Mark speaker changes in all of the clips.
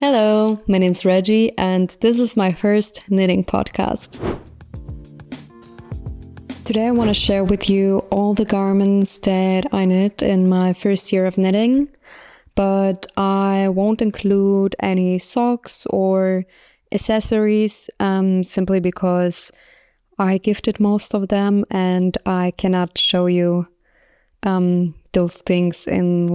Speaker 1: Hello, my name's Reggie, and this is my first knitting podcast. Today I want to share with you all the garments that I knit in my first year of knitting, but I won't include any socks or accessories, simply because I gifted most of them and I cannot show you those things in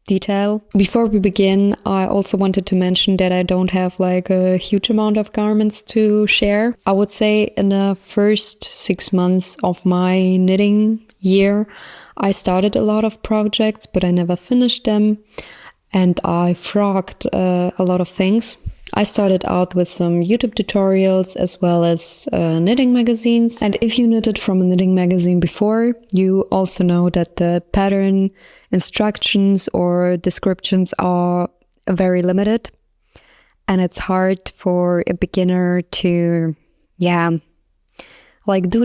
Speaker 1: detail. Before we begin, I also wanted to mention that I don't have a huge amount of garments to share. I would say in the first 6 months of my knitting year, I started a lot of projects, but I never finished them. And I frogged a lot of things. I started out with some YouTube tutorials as well as knitting magazines. And if you knitted from a knitting magazine before, you also know that the pattern instructions or descriptions are very limited. And it's hard for a beginner to, do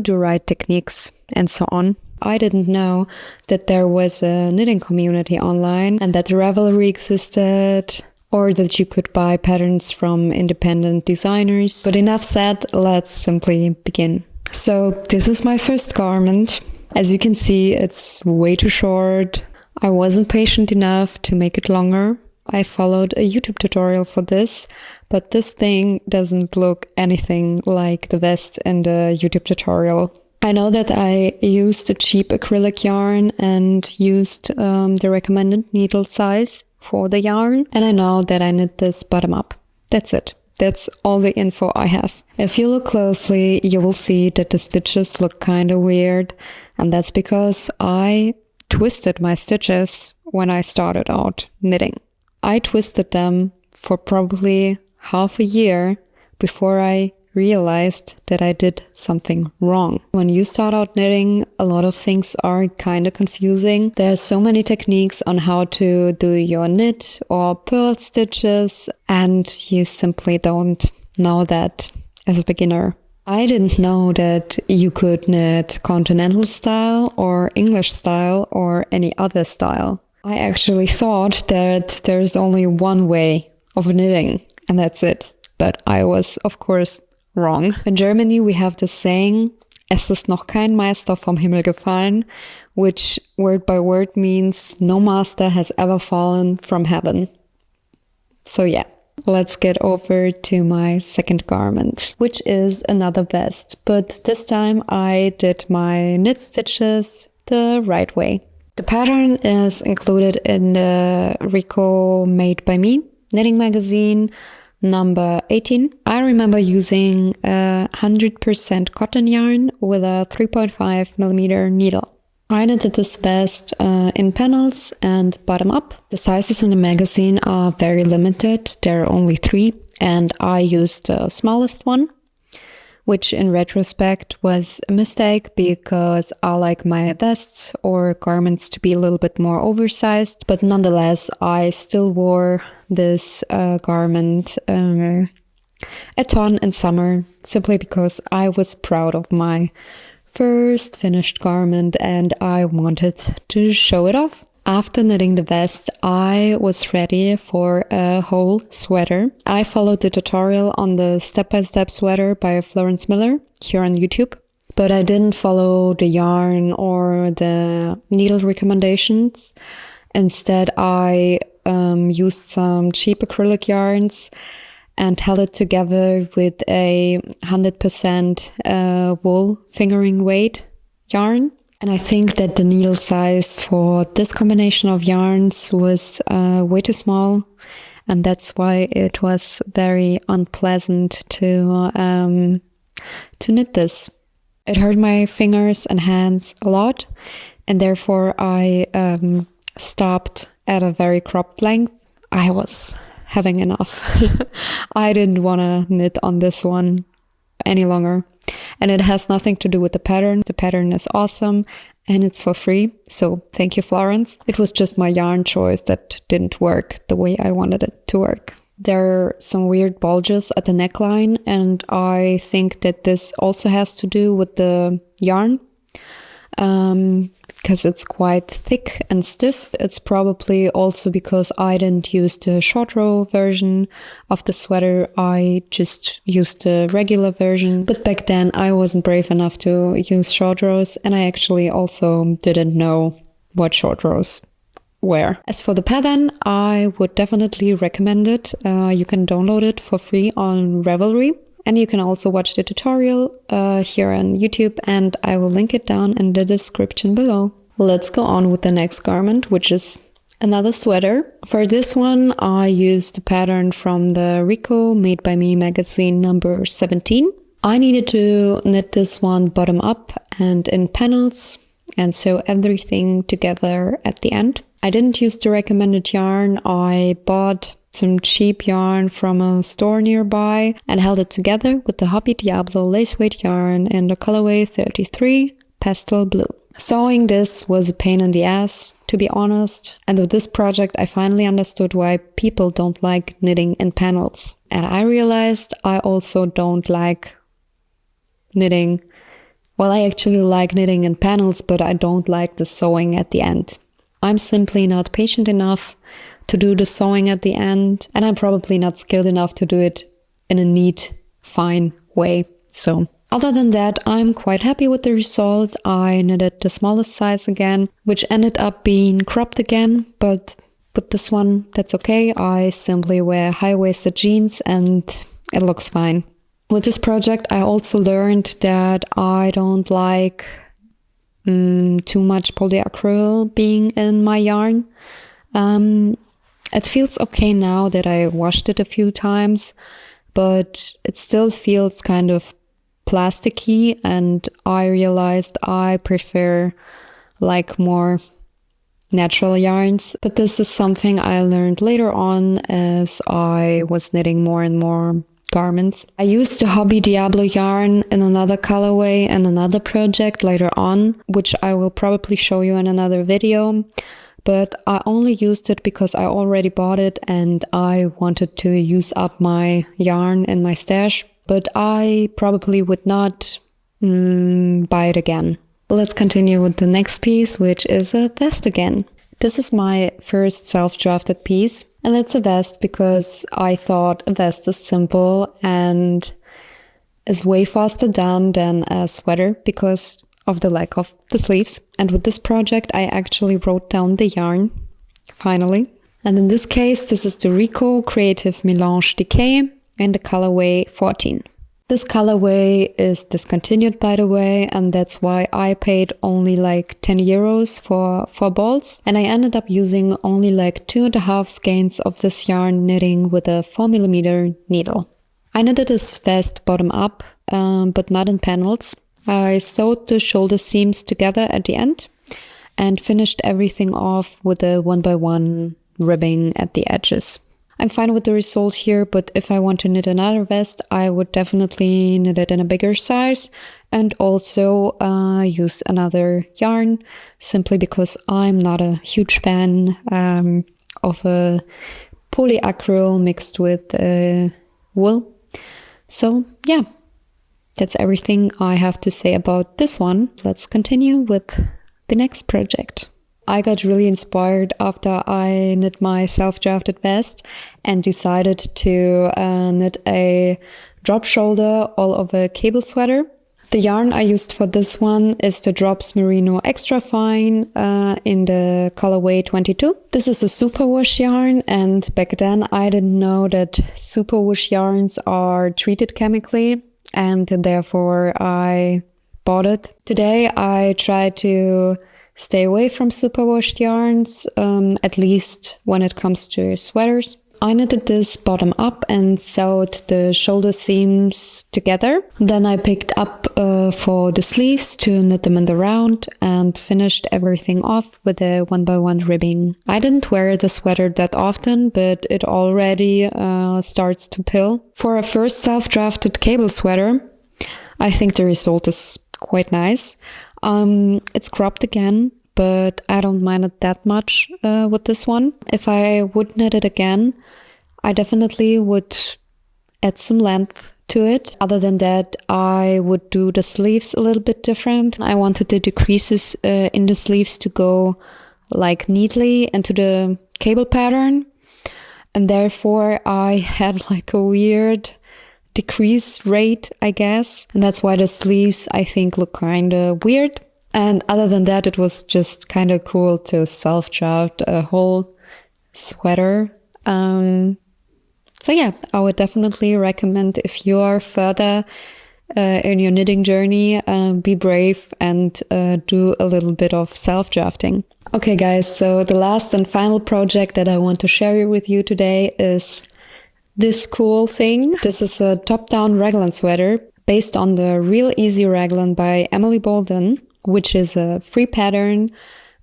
Speaker 1: the right techniques and so on. I didn't know that there was a knitting community online and that Ravelry existed, or that you could buy patterns from independent designers. But enough said, let's simply begin. So this is my first garment. As you can see, it's way too short. I wasn't patient enough to make it longer. I followed a YouTube tutorial for this, but this thing doesn't look anything like the vest in the YouTube tutorial. I know that I used a cheap acrylic yarn and used the recommended needle size for the yarn. And I know that I knit this bottom up. That's it. That's all the info I have. If you look closely, you will see that the stitches look kind of weird. And that's because I twisted my stitches when I started out knitting. I twisted them for probably half a year before I realized that I did something wrong. When you start out knitting, a lot of things are kind of confusing. There are so many techniques on how to do your knit or purl stitches, and you simply don't know that as a beginner. I didn't know that you could knit continental style or English style or any other style. I actually thought that there's only one way of knitting, and that's it. But I was, of course, wrong. In Germany, we have this saying, "Es ist noch kein Meister vom Himmel gefallen," which word by word means no master has ever fallen from heaven. So yeah, let's get over to my second garment, which is another vest. But this time I did my knit stitches the right way. The pattern is included in the Rico Made by Me knitting magazine, number 18. I remember using 100% cotton yarn with a 3.5 millimeter needle. I knitted this vest in panels and bottom up. The sizes in the magazine are very limited. There are only 3, and I used the smallest one, which in retrospect was a mistake because I like my vests or garments to be a little bit more oversized. But nonetheless, I still wore this garment a ton in summer simply because I was proud of my first finished garment and I wanted to show it off. After knitting the vest, I was ready for a whole sweater. I followed the tutorial on the step-by-step sweater by Florence Miller here on YouTube, but I didn't follow the yarn or the needle recommendations. Instead, I used some cheap acrylic yarns and held it together with a 100% wool fingering weight yarn. And I think that the needle size for this combination of yarns was way too small. And that's why it was very unpleasant to knit this. It hurt my fingers and hands a lot. And therefore I stopped at a very cropped length. I was having enough. I didn't want to knit on this one any longer. And it has nothing to do with the pattern. The pattern is awesome and it's for free. So thank you, Florence. It was just my yarn choice that didn't work the way I wanted it to work. There are some weird bulges at the neckline, and I think that this also has to do with the yarn. because it's quite thick and stiff. It's probably also because I didn't use the short row version of the sweater. I just used the regular version. But back then I wasn't brave enough to use short rows, and I actually also didn't know what short rows were. As for the pattern, I would definitely recommend it. You can download it for free on Ravelry. And you can also watch the tutorial here on YouTube, and I will link it down in the description below. Let's go on with the next garment, which is another sweater. For this one, I used the pattern from the Rico Made by Me magazine number 17. I needed to knit this one bottom up and in panels, and sew everything together at the end. I didn't use the recommended yarn. I bought some cheap yarn from a store nearby and held it together with the Hobby Diablo lace weight yarn in the colorway 33 pastel blue. Sewing this was a pain in the ass, to be honest, and with this project I finally understood why people don't like knitting in panels. And I realized I also don't like knitting. Well, I actually like knitting in panels, but I don't like the sewing at the end. I'm simply not patient enough to do the sewing at the end, and I'm probably not skilled enough to do it in a neat, fine way. So other than that, I'm quite happy with the result. I knitted the smallest size again, which ended up being cropped again, but with this one, that's okay. I simply wear high-waisted jeans and it looks fine. With this project, I also learned that I don't like too much polyacryl being in my yarn. It feels okay now that I washed it a few times, but it still feels kind of plasticky, and I realized I prefer like more natural yarns. But this is something I learned later on as I was knitting more and more garments. I used the Hobby Diablo yarn in another colorway and another project later on, which I will probably show you in another video. But I only used it because I already bought it and I wanted to use up my yarn in my stash. But I probably would not buy it again. Let's continue with the next piece, which is a vest again. This is my first self-drafted piece, and it's a vest because I thought a vest is simple and is way faster done than a sweater because of the lack of the sleeves. And with this project, I actually wrote down the yarn, finally. And in this case, this is the Rico Creative Mélange Decay in the colorway 14. This colorway is discontinued, by the way, and that's why I paid only like 10 euros for balls. And I ended up using only like 2.5 skeins of this yarn, knitting with a 4mm needle. I knitted this vest bottom up, but not in panels. I sewed the shoulder seams together at the end and finished everything off with a 1x1 ribbing at the edges. I'm fine with the result here, but if I want to knit another vest, I would definitely knit it in a bigger size and also use another yarn, simply because I'm not a huge fan of a polyacryl mixed with wool. So yeah. That's everything I have to say about this one. Let's continue with the next project. I got really inspired after I knit my self-drafted vest and decided to knit a drop shoulder all over cable sweater. The yarn I used for this one is the Drops Merino Extra Fine in the colorway 22. This is a superwash yarn, and back then I didn't know that superwash yarns are treated chemically, and therefore I bought it. Today I try to stay away from superwashed yarns, at least when it comes to sweaters. I knitted this bottom up and sewed the shoulder seams together. Then I picked up for the sleeves to knit them in the round and finished everything off with a 1x1 ribbing. I didn't wear the sweater that often, but it already starts to pill. For a first self-drafted cable sweater, I think the result is quite nice. It's cropped again, but I don't mind it that much with this one. If I would knit it again, I definitely would add some length to it. Other than that, I would do the sleeves a little bit different. I wanted the decreases in the sleeves to go like neatly into the cable pattern, and therefore I had like a weird decrease rate, I guess, and that's why the sleeves I think look kind of weird. And other than that, it was just kind of cool to self-draft a whole sweater. So yeah, I would definitely recommend, if you are further in your knitting journey, be brave and do a little bit of self-drafting. Okay guys, so the last and final project that I want to share with you today is this cool thing. This is a top-down Raglan sweater based on the Real Easy Raglan by Emily Bolduan, which is a free pattern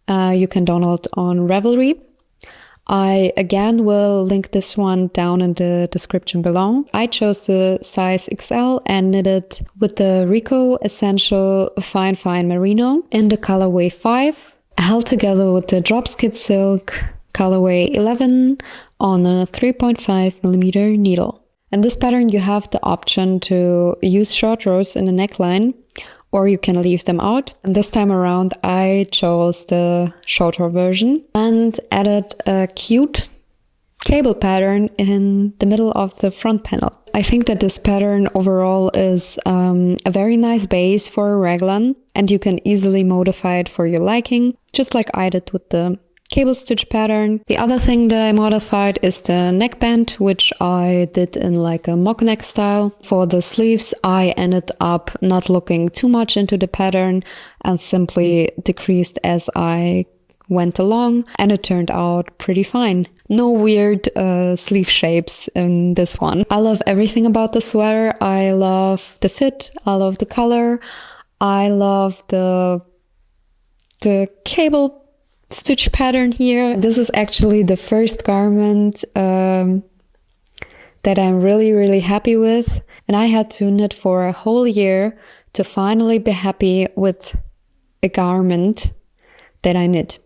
Speaker 1: you can download on Ravelry. I again will link this one down in the description below. I chose the size XL and knitted with the Rico Essential Fine Merino in the colorway 5, held together with the Dropskid Silk colorway 11 on a 3.5mm needle. In this pattern you have the option to use short rows in the neckline, or you can leave them out. And this time around I chose the shorter version and added a cute cable pattern in the middle of the front panel. I think that this pattern overall is a very nice base for a raglan, and you can easily modify it for your liking, just like I did with the cable stitch pattern. The other thing that I modified is the neckband, which I did in like a mock neck style. For the sleeves, I ended up not looking too much into the pattern and simply decreased as I went along, and it turned out pretty fine. No weird sleeve shapes in this one. I love everything about the sweater. I love the fit, I love the color, I love the cable stitch pattern here. This is actually the first garment that I'm really happy with, and I had to knit for a whole year to finally be happy with a garment that I knit.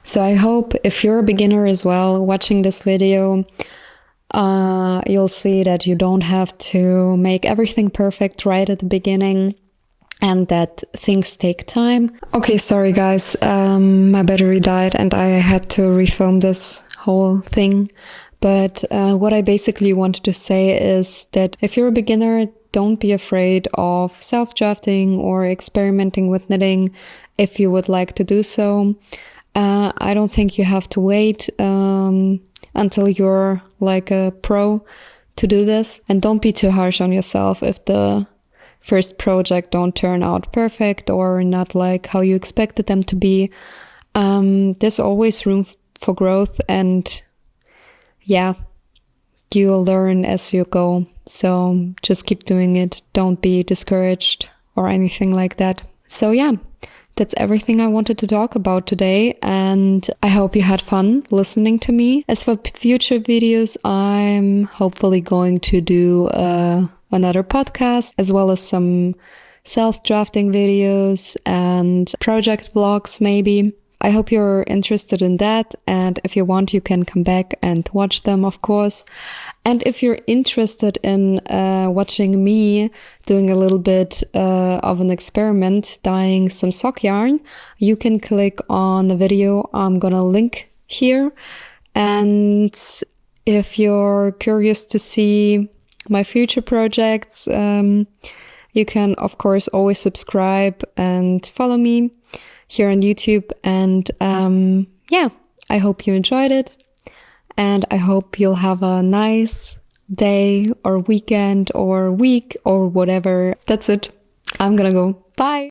Speaker 1: So I hope if you're a beginner as well watching this video, you'll see that you don't have to make everything perfect right at the beginning, and that things take time. Okay, sorry guys, my battery died and I had to refilm this whole thing. But what I basically wanted to say is that if you're a beginner, don't be afraid of self-drafting or experimenting with knitting if you would like to do so. I don't think you have to wait until you're like a pro to do this. And don't be too harsh on yourself if the first project don't turn out perfect or not like how you expected them to be. There's always room for growth, and yeah, you'll learn as you go. So just keep doing it. Don't be discouraged or anything like that. So yeah, that's everything I wanted to talk about today, and I hope you had fun listening to me. As for future videos, I'm hopefully going to do another podcast, as well as some self-drafting videos and project vlogs maybe. I hope you're interested in that, and if you want, you can come back and watch them, of course. And if you're interested in watching me doing a little bit of an experiment, dyeing some sock yarn, you can click on the video I'm gonna link here. And if you're curious to see my future projects, you can, of course, always subscribe and follow me here on YouTube. And yeah, I hope you enjoyed it, and I hope you'll have a nice day or weekend or week or whatever. That's it. I'm gonna go. Bye.